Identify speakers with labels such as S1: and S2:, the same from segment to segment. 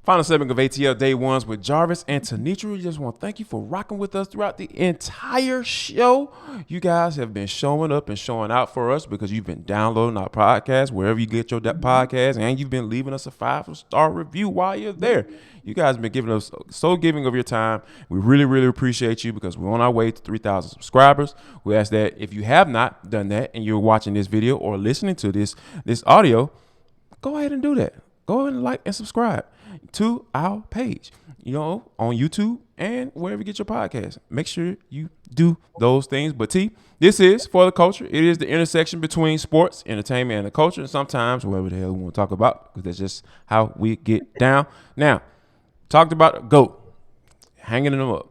S1: Final segment of ATL Day Ones with Jarvis and Tenitra. We just want to thank you for rocking with us throughout the entire show. You guys have been showing up and showing out for us because you've been downloading our podcast wherever you get your podcast, and you've been leaving us a 5-star review while you're there. You guys have been giving us so giving of your time. We really, really appreciate you because we're on our way to 3,000 subscribers. We ask that if you have not done that and you're watching this video or listening to this audio, go ahead and do that. Go ahead and like and subscribe to our page, on YouTube and wherever you get your podcast. Make sure you do those things. But this is For the Culture. It is the intersection between sports, entertainment, and the culture, and sometimes whatever the hell we want to talk about, because that's just how we get down. Now, talked about GOAT, hanging them up.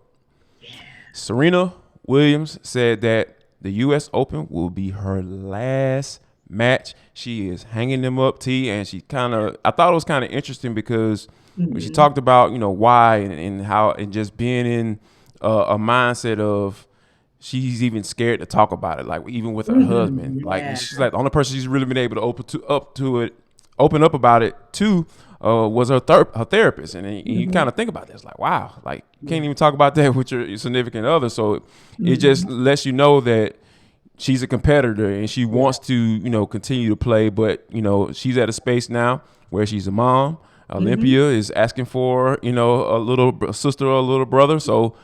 S1: Serena Williams said that the U.S. Open will be her last match. She is hanging them up, and she I thought it was kind of interesting because when she talked about, why and how, and just being in a mindset of she's even scared to talk about it, like even with her husband. Like she's like the only person she's really been able to open up about it to was her therapist. And you kind of think about this, like, wow, like you can't even talk about that with your significant other. So it just lets you know that she's a competitor and she wants to, continue to play. But, she's at a space now where she's a mom. Olympia is asking for, a little sister or a little brother. So,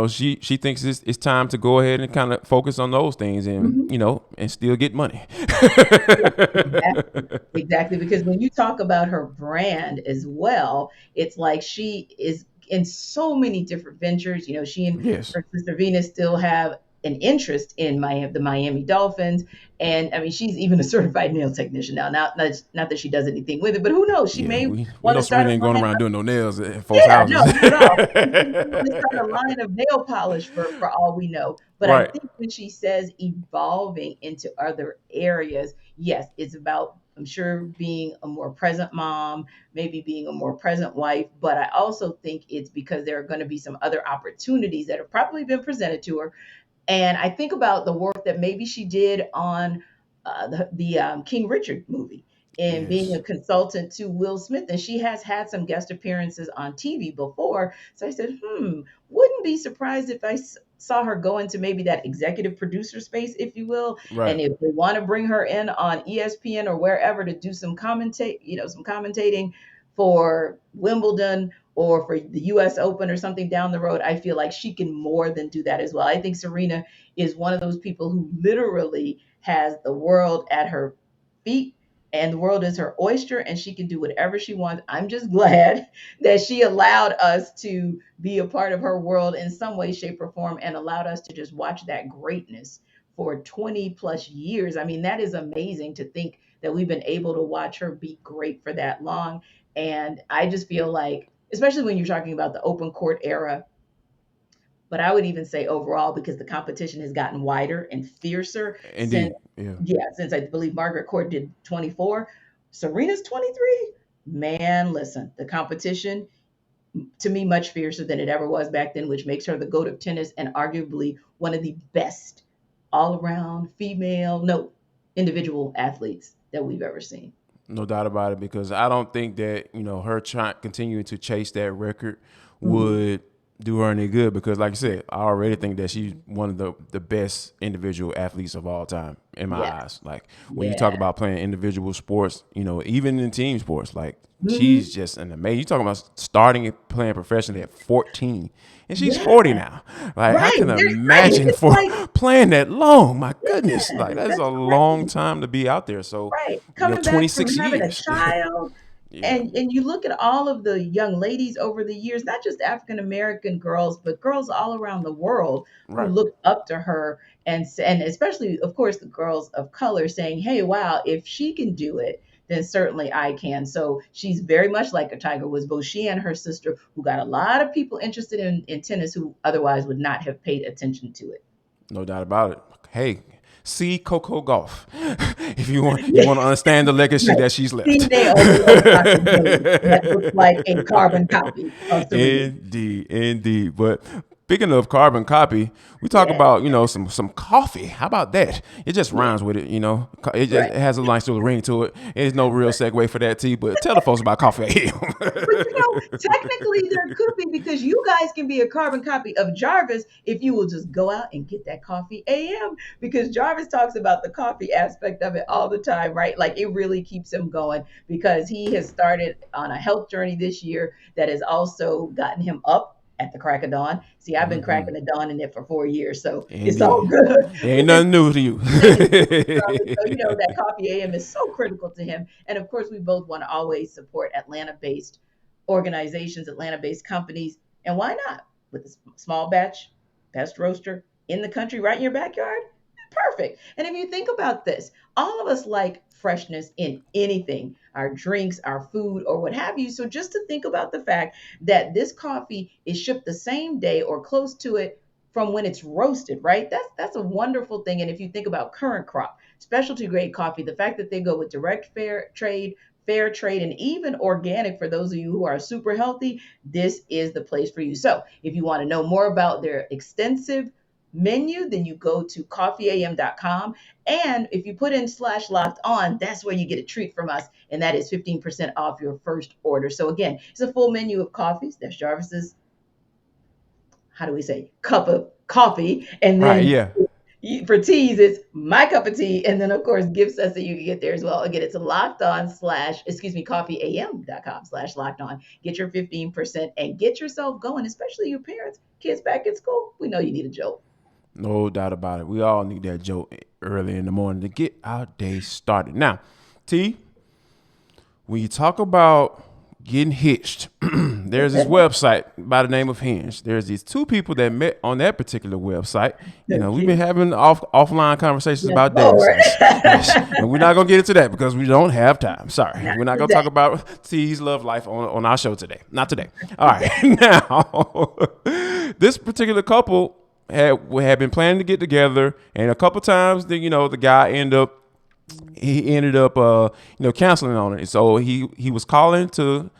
S1: she thinks it's time to go ahead and kind of focus on those things and, and still get money.
S2: Exactly. Because when you talk about her brand as well, it's like she is in so many different ventures. She and her sister Venus still have an interest in the Miami Dolphins. And I mean, she's even a certified nail technician now. Not that she does anything with it, but who knows? She may want to start.
S1: Serena ain't going around doing no nails at folks' houses.
S2: No, not at all. She start a line of nail polish for all we know. But I think when she says evolving into other areas, yes, it's about, I'm sure, being a more present mom, maybe being a more present wife. But I also think it's because there are going to be some other opportunities that have probably been presented to her. And I think about the work that maybe she did on the King Richard movie and being a consultant to Will Smith. And she has had some guest appearances on TV before. So I said, wouldn't be surprised if I saw her go into maybe that executive producer space, if you will. Right. And if they want to bring her in on ESPN or wherever to do some commentating for Wimbledon or for the U.S. Open or something down the road, I feel like she can more than do that as well. I think Serena is one of those people who literally has the world at her feet and the world is her oyster and she can do whatever she wants. I'm just glad that she allowed us to be a part of her world in some way, shape, or form and allowed us to just watch that greatness for 20 plus years. I mean, that is amazing to think that we've been able to watch her be great for that long. And I just feel like, especially when you're talking about the open court era, but I would even say overall, because the competition has gotten wider and fiercer.
S1: Indeed.
S2: Since I believe Margaret Court did 24, Serena's 23. Man, listen, the competition to me much fiercer than it ever was back then, which makes her the GOAT of tennis and arguably one of the best all-around individual athletes that we've ever seen.
S1: No doubt about it, because I don't think that, her continuing to chase that record would do her any good, because like I said, I already think that she's one of the best individual athletes of all time in my eyes. Like when you talk about playing individual sports, even in team sports, like she's just an amazing. You're talking about starting and playing professionally at 14, and she's 40 now. Like I can imagine playing that long. My goodness, like that's a long time to be out there. So
S2: coming
S1: 26
S2: back from having
S1: years.
S2: A child. Yeah. And you look at all of the young ladies over the years, not just African-American girls, but girls all around the world who look up to her and especially, of course, the girls of color saying, hey, wow, if she can do it, then certainly I can. So she's very much like a Tiger Woods, both she and her sister, who got a lot of people interested in tennis who otherwise would not have paid attention to it.
S1: No doubt about it. Hey, see Coco Golf if you want to understand the legacy that she's left.
S2: That looks like a carbon copy of Serena.
S1: Indeed. But Speaking of carbon copy, we talk
S2: Yeah,
S1: about, some coffee. How about that? It just
S2: yeah,
S1: rhymes with it,
S2: right.
S1: It has a nice little ring to it. There's no real segue for that, T, but tell the folks about coffee
S2: But
S1: AM.
S2: technically there could be because you guys can be a carbon copy of Jarvis if you will just go out and get that coffee AM because Jarvis talks about the coffee aspect of it all the time, right? Like it really keeps him going because he has started on a health journey this year that has also gotten him up at the crack of dawn. See, I've been
S1: Hmm.
S2: cracking the dawn in it for 4 years, so it's all
S1: Indeed.
S2: good.
S1: It ain't nothing new to you.
S2: So, that coffee AM is so critical to him. And of course, we both want to always support Atlanta based organizations, Atlanta based companies. And why not? With a small batch, best roaster in the country, right in your backyard? Perfect. And if you think about this, all of us like freshness in anything, our drinks, our food, or what have you. So just to think about the fact that this coffee is shipped the same day or close to it from when it's roasted, right? That's a wonderful thing. And if you think about current crop, specialty grade coffee, the fact that they go with direct fair trade, and even organic for those of you who are super healthy, this is the place for you. So if you want to know more about their extensive menu, then you go to coffeeam.com. And if you put in /locked on, that's where you get a treat from us. And that is 15% off your first order. So again, it's a full menu of coffees. That's Jarvis's, how do we say, cup of coffee. And
S1: Right,
S2: then
S1: yeah.
S2: for teas, it's my cup of tea. And then, of course, gift sets that you can get there as well. Again, it's locked on coffeeam.com/locked on. Get your 15% and get yourself going, especially your parents, kids back in school. We know you need a jolt.
S1: No doubt about it. We all need that joke early in the morning to get our day started. Now, T, when you talk about getting hitched, there's this website by the name of Hinge. There's these two people that met on that particular website. We've been having offline conversations
S2: Yes,
S1: about dating
S2: Lord.
S1: sites. Yes. And we're not going to get into that because we don't have time. Sorry.
S2: Not
S1: We're not going to
S2: today.
S1: talk about T's love life on our show today. Not today. All right. Now, this particular couple had been planning to get together, and a couple times, the guy ended up canceling on it. So he was calling to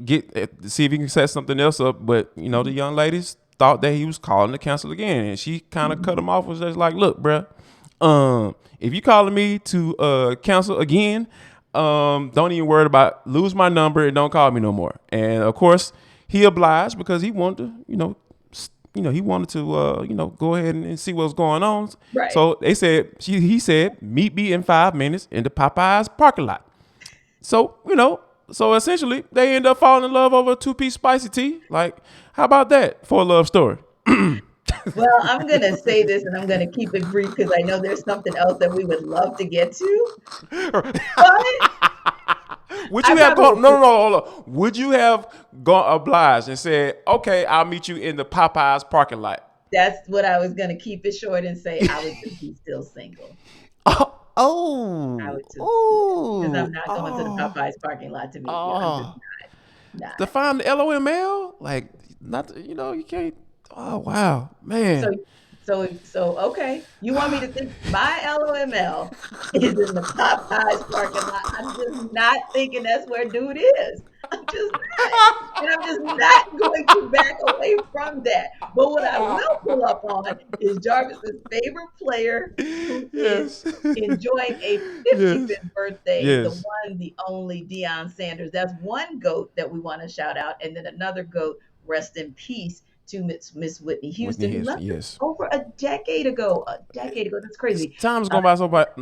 S1: get see if he can set something else up, but the young ladies thought that he was calling to cancel again, and she kind of cut him off. Was just like, look, bruh, if you calling me to cancel again, don't even worry about lose my number and don't call me no more. And of course he obliged because he wanted to he wanted to, go ahead and see what's going on.
S2: Right.
S1: So he said, meet me in 5 minutes in the Popeyes parking lot. So, so essentially they end up falling in love over a 2-piece spicy tea. Like, how about that for a love story?
S2: Well, I'm going to say this and I'm going to keep it brief because I know there's something else that we would love to get to. But
S1: Would
S2: I
S1: you have
S2: probably
S1: gone? No, hold on. Would you have gone obliged and said, "Okay, I'll meet you in the Popeyes parking lot"?
S2: that's what I was going to keep it short and say I would just be still single. I
S1: Oh,
S2: would just, because
S1: oh,
S2: I'm not going to the
S1: oh,
S2: Popeyes parking lot to meet you. I'm just
S1: oh.
S2: not.
S1: To find the LOML, like not, you can't. Oh wow,
S2: So,
S1: man.
S2: okay. You want me to think my LOML is in the Popeyes parking lot? I'm just not thinking that's where dude is. I'm just not, and I'm just not going to back away from that. But what I will pull up on is Jarvis's favorite player, who is
S1: Yes,
S2: enjoying a
S1: yes,
S2: 55th birthday, the
S1: yes.
S2: one, the only Deion Sanders. That's one GOAT that we want to shout out, and then another GOAT, rest in peace, to Miss Whitney
S1: Whitney
S2: Houston, who
S1: Houston,
S2: left us
S1: yes.
S2: over a decade ago. A decade ago. That's crazy.
S1: Time's
S2: Uh,
S1: gone by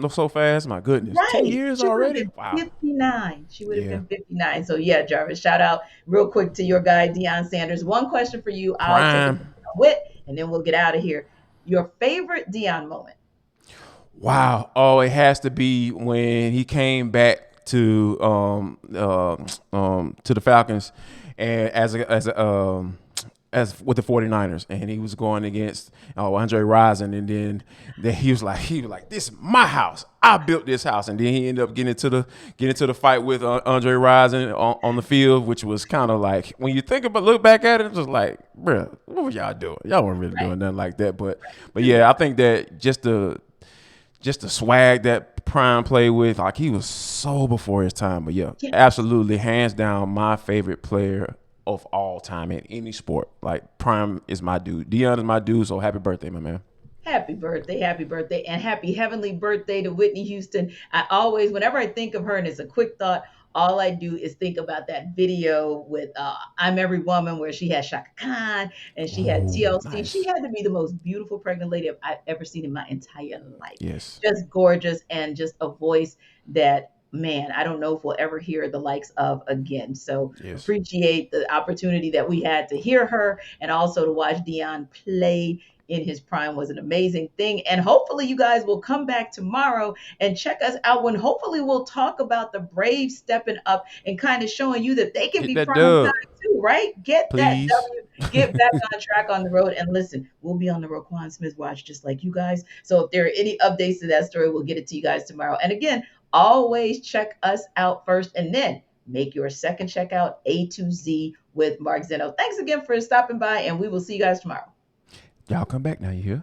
S1: so fast. My goodness, 10
S2: right.
S1: years
S2: She would have
S1: already.
S2: been
S1: Wow.
S2: 59. She would have
S1: Yeah.
S2: been 59. So yeah, Jarvis, shout out real quick to your guy, Deion Sanders. One question for you. I'll take a
S1: Prime.
S2: wit and then we'll get out of here. Your favorite Deion moment.
S1: Wow. Oh, it has to be when he came back to the Falcons and as with the 49ers, and he was going against Andre Rison, and then he was like, this is my house. I built this house, and then he ended up getting into the fight with Andre Rison on the field, which was kind of like, when you look back at it, it's just like, bruh, what were y'all doing? Y'all weren't really
S2: Right.
S1: doing nothing like that. But yeah, I think that just the swag that Prime played with, like, he was so before his time. But yeah,
S2: Yeah.
S1: absolutely, hands down, my favorite player of all time in any sport. Like Prime is my dude. Dion is my dude. So happy birthday, my man.
S2: Happy birthday, and happy heavenly birthday to Whitney Houston. I always, whenever I think of her, and it's a quick thought, all I do is think about that video with I'm Every Woman, where she had Shaka Khan and she had
S1: Oh,
S2: TLC. She
S1: nice.
S2: had to be the most beautiful pregnant lady I've ever seen in my entire life.
S1: Yes.
S2: Just gorgeous, and just a voice that, man, I don't know if we'll ever hear the likes of again. So
S1: Yes.
S2: appreciate the opportunity that we had to hear her, and also to watch Dion play in his prime was an amazing thing. And hopefully you guys will come back tomorrow and check us out, when hopefully we'll talk about the Braves stepping up and kind of showing you that they can
S1: Get
S2: be
S1: that
S2: prime
S1: dub,
S2: time too, right? Get that
S1: please.
S2: W, get back on track on the road. And listen, we'll be on the Roquan Smith watch just like you guys. So if there are any updates to that story, we'll get it to you guys tomorrow. And again, always check us out first, and then make your second checkout A to Z with Mark Zeno. Thanks again for stopping by, and we will see you guys tomorrow.
S1: Y'all come back now, you hear?